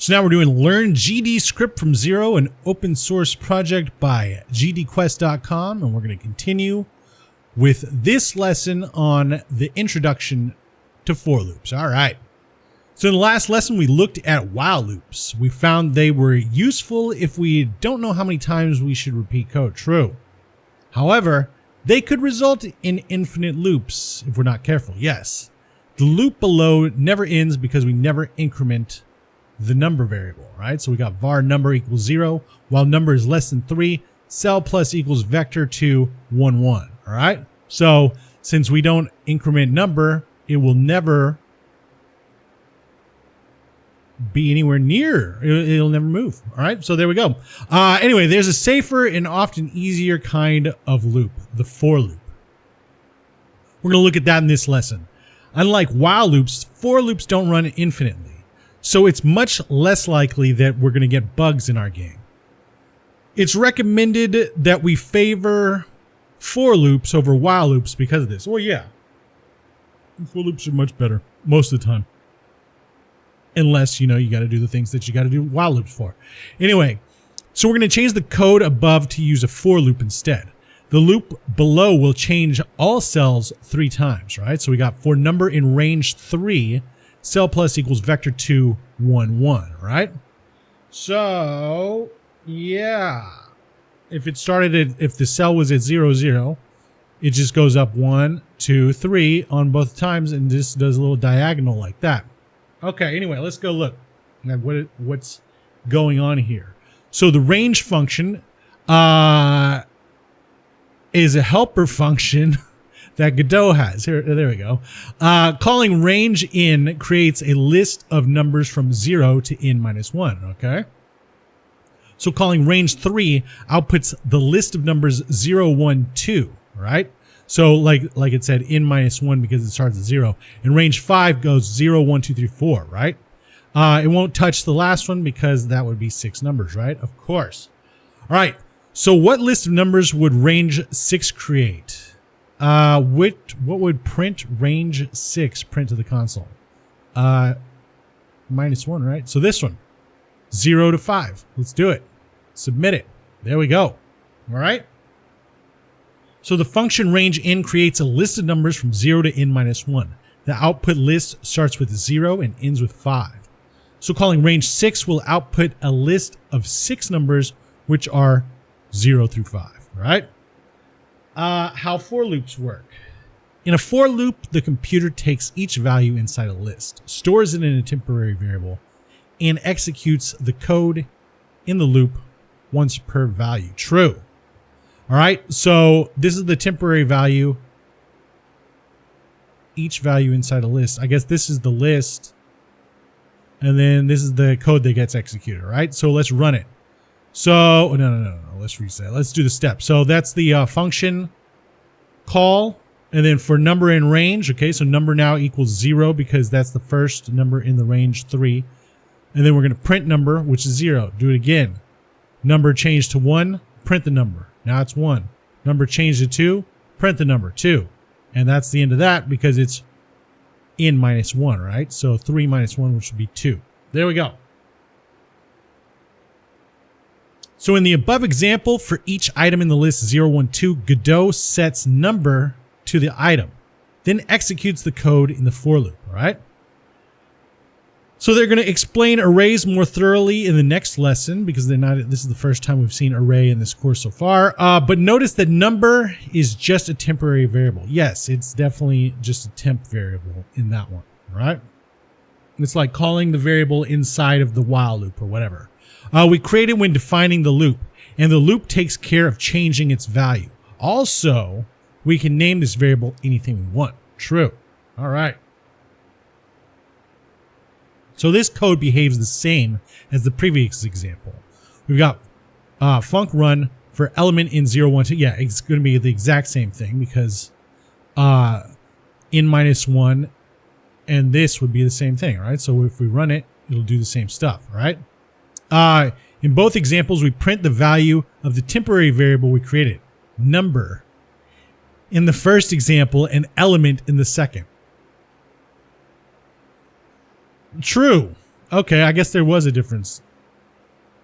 So now we're doing Learn GDScript from Zero, an open source project by GDQuest.com. And we're going to continue with this lesson on the introduction to for loops. All right. So in the last lesson, we looked at while loops. We found they were useful if we don't know how many times we should repeat code. True. However, they could result in infinite loops if we're not careful. Yes. The loop below never ends because we never increment the number variable, right? So we got var number equals 0, while number is less than 3, cell plus equals vector 2, 1, 1, all right? So since we don't increment number, it will never be anywhere near, it'll never move, all right? So there we go. Anyway, there's a safer and often easier kind of loop, the for loop. We're gonna look at that in this lesson. Unlike while loops, for loops don't run infinitely. So it's much less likely that we're going to get bugs in our game. It's recommended that we favor for loops over while loops because of this. Well, yeah, for loops are much better most of the time. Unless, you know, you got to do the things that you got to do while loops for. Anyway, so we're going to change the code above to use a for loop instead. The loop below will change all cells 3 times, right? So we got for number in range 3, cell plus equals vector 2, 1, 1, right? So, yeah. If it started at, if the cell was at 0, 0, it just goes up 1, 2, 3 on both times and just does a little diagonal like that. Okay, anyway, let's go look at what's going on here. So the range function is a helper function that Godot has. Here, there we go. Calling range in creates a list of numbers from 0 to n minus 1, okay? So calling range 3 outputs the list of numbers 0, 1, 2, right? So like it said, n minus 1 because it starts at 0. And range 5 goes 0, 1, 2, 3, 4, right? It won't touch the last one because that would be 6 numbers, right? Of course. All right. So what list of numbers would range 6 create? What would print range 6 print to the console? Minus 1, right? So this one, 0 to 5. Let's do it. Submit it. There we go. All right. So the function range in creates a list of numbers from 0 to n minus 1. The output list starts with 0 and ends with 5. So calling range 6 will output a list of 6 numbers, which are 0 through 5, right? How for loops work. In a for loop, the computer takes each value inside a list, stores it in a temporary variable, and executes the code in the loop once per value. True. All right, so this is the temporary value. Each value inside a list. I guess this is the list, and then this is the code that gets executed, right? So let's run it. So, no. Let's reset. Let's do the steps. So that's the function call. And then for number in range, okay, so number now equals 0 because that's the first number in the range 3. And then we're going to print number, which is 0. Do it again. Number changed to 1, print the number. Now it's 1. Number changed to 2, print the number 2. And that's the end of that because it's n minus 1, right? So 3 minus 1, which would be 2. There we go. So in the above example, for each item in the list 0, 1, 2, Godot sets number to the item, then executes the code in the for loop, all right? So they're going to explain arrays more thoroughly in the next lesson because this is the first time we've seen array in this course so far. But notice that number is just a temporary variable. Yes, it's definitely just a temp variable in that one, right? It's like calling the variable inside of the while loop or whatever. We create it when defining the loop, and the loop takes care of changing its value. Also, we can name this variable anything we want. True. All right. So this code behaves the same as the previous example. We've got func run for element in 0, 1, 2. Yeah, it's going to be the exact same thing because n minus 1 and this would be the same thing, right? So if we run it, it'll do the same stuff, right? In both examples, we print the value of the temporary variable we created, number, in the first example, an element in the second. True. Okay, I guess there was a difference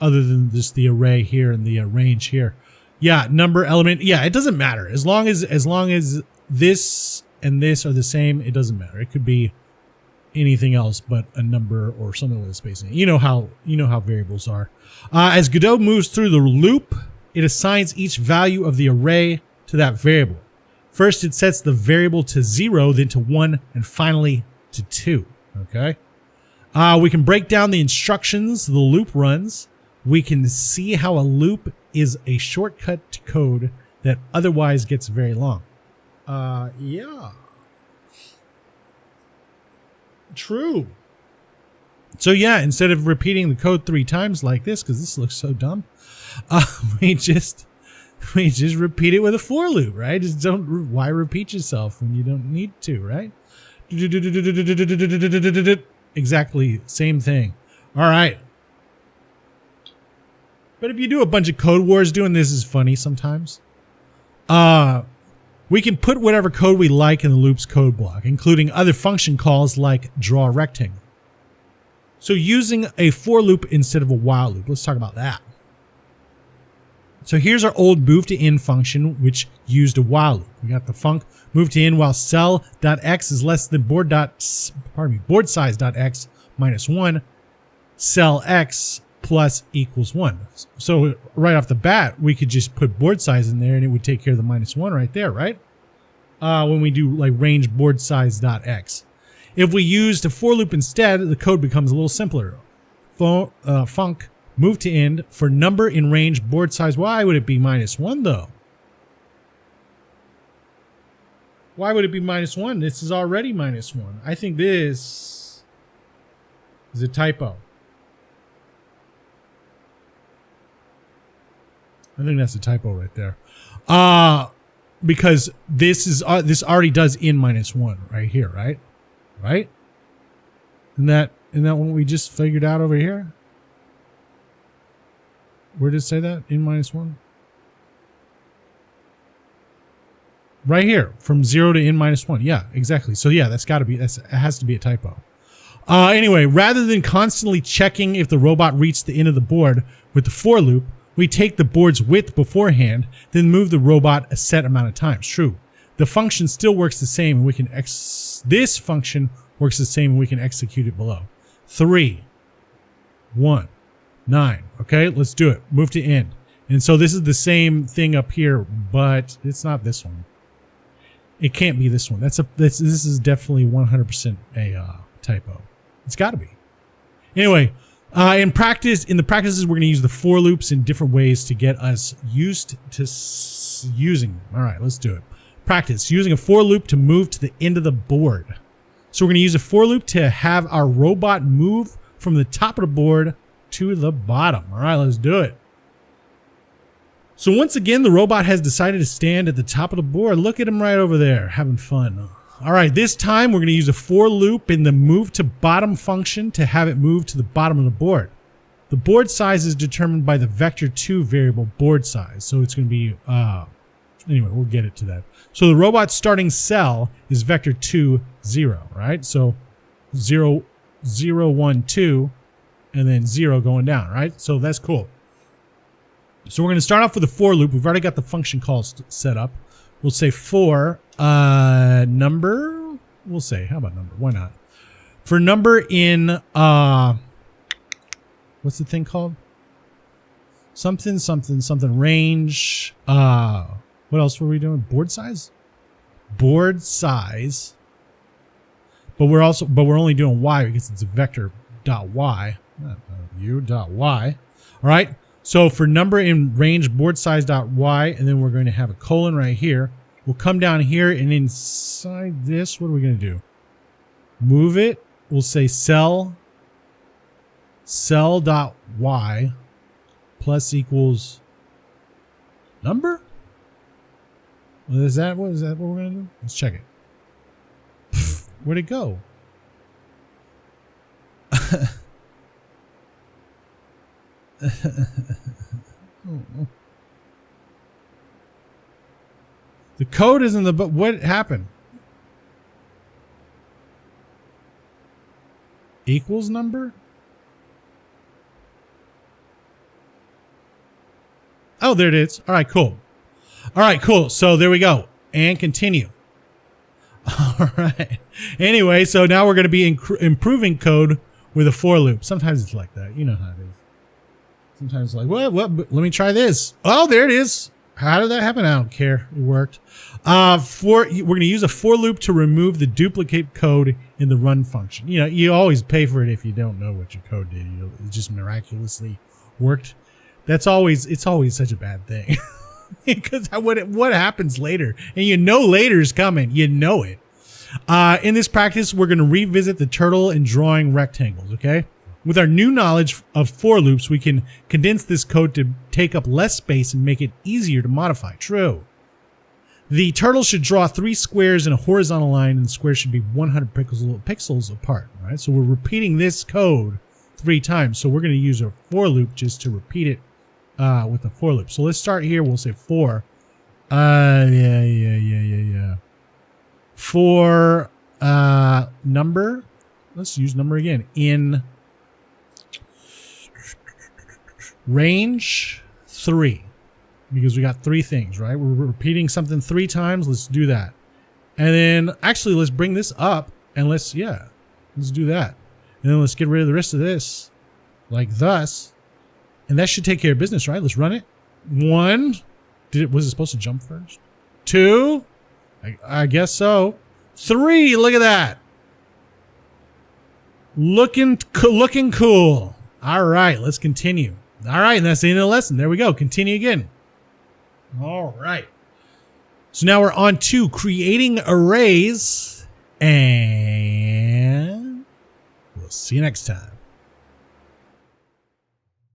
other than just the array here and the range here. Yeah, number element. Yeah, it doesn't matter. As long as this and this are the same, it doesn't matter. It could be anything else but a number or something with a space in it. You know how variables are. As Godot moves through the loop, it assigns each value of the array to that variable. First, it sets the variable to 0, then to 1, and finally to 2. Okay. We can break down the instructions the loop runs. We can see how a loop is a shortcut to code that otherwise gets very long. Yeah. True. So yeah, instead of repeating the code 3 times like this, because this looks so dumb, we just repeat it with a for loop, right? Just don't, why repeat yourself when you don't need to, right? Exactly, same thing. All right. But if you do a bunch of code wars, doing this is funny sometimes. We can put whatever code we like in the loop's code block, including other function calls like draw rectangle. So using a for loop instead of a while loop, let's talk about that. So here's our old move to in function, which used a while loop. We got the func move to in while cell.x is less than board size.x minus 1, cell x plus equals 1. So right off the bat, we could just put board size in there and it would take care of the minus 1 right there, right? When we do like range board size.x. If we used a for loop instead, the code becomes a little simpler. Func move to end for number in range board size. Why would it be minus 1 though? Why would it be minus 1? This is already minus 1. I think this is a typo. I think that's a typo right there. Because this already does in minus 1 right here, right? Right? Isn't that what we just figured out over here? Where did it say that? In minus 1? Right here, from 0 to in minus 1. Yeah, exactly. So yeah, it has to be a typo. Anyway, rather than constantly checking if the robot reached the end of the board with the for loop, we take the board's width beforehand, then move the robot a set amount of times. True. The function still works the same, and we can this function works the same, and we can execute it below. 3, 1, 9. Okay, let's do it. Move to end. And so this is the same thing up here, but it's not this one. It can't be this one. This is definitely 100% a typo. It's got to be. Anyway. In the practices, we're going to use the for loops in different ways to get us used to using them. All right, let's do it. Practice using a for loop to move to the end of the board. So we're going to use a for loop to have our robot move from the top of the board to the bottom. All right, let's do it. So once again, the robot has decided to stand at the top of the board. Look at him right over there, having fun. All right, this time we're going to use a for loop in the move to bottom function to have it move to the bottom of the board. The board size is determined by the vector2 variable board size. So it's going to be, anyway, we'll get it to that. So the robot's starting cell is vector2, 0, right? So 0, 0, 1, 2, and then 0 going down, right? So that's cool. So we're going to start off with a for loop. We've already got the function calls set up. We'll say for number. We'll say, how about number? Why not? For number in, what's the thing called? Something, something, something range. What else were we doing? Board size? Board size. But we're only doing y because it's a vector.y, not u.y. All right. So for number in range board size.y, and then we're going to have a colon right here. We'll come down here, and inside this, what are we going to do? Move it. We'll say cell.y plus equals number. Is that what we're going to do? Let's check it. Where'd it go? The code is in the book. What happened? Equals number? Oh, there it is. All right, cool. All right, cool. So there we go. And continue. All right. Anyway, so now we're going to be improving code with a for loop. Sometimes it's like that. You know how it is. Sometimes it's like, what? Let me try this. Oh, there it is. How did that happen? I don't care. It worked. We're going to use a for loop to remove the duplicate code in the run function. You know, you always pay for it if you don't know what your code did. It just miraculously worked. It's always such a bad thing. Because what happens later? And you know later's coming. You know it. In this practice, we're going to revisit the turtle and drawing rectangles, okay? With our new knowledge of for loops, we can condense this code to take up less space and make it easier to modify. True. The turtle should draw 3 squares in a horizontal line, and the squares should be 100 pixels apart, right? So we're repeating this code 3 times. So we're going to use a for loop just to repeat it with a for loop. So let's start here. We'll say for. For number. Let's use number again. In range 3. Because we got 3 things, right? We're repeating something 3 times. Let's do that. And then actually let's bring this up and let's do that. And then let's get rid of the rest of this like thus. And that should take care of business, right? Let's run it. 1. Was it supposed to jump first? 2. I guess so. 3. Look at that. Looking cool. All right, let's continue. All right, and that's the end of the lesson. There we go. Continue again. All right. So now we're on to creating arrays, and we'll see you next time.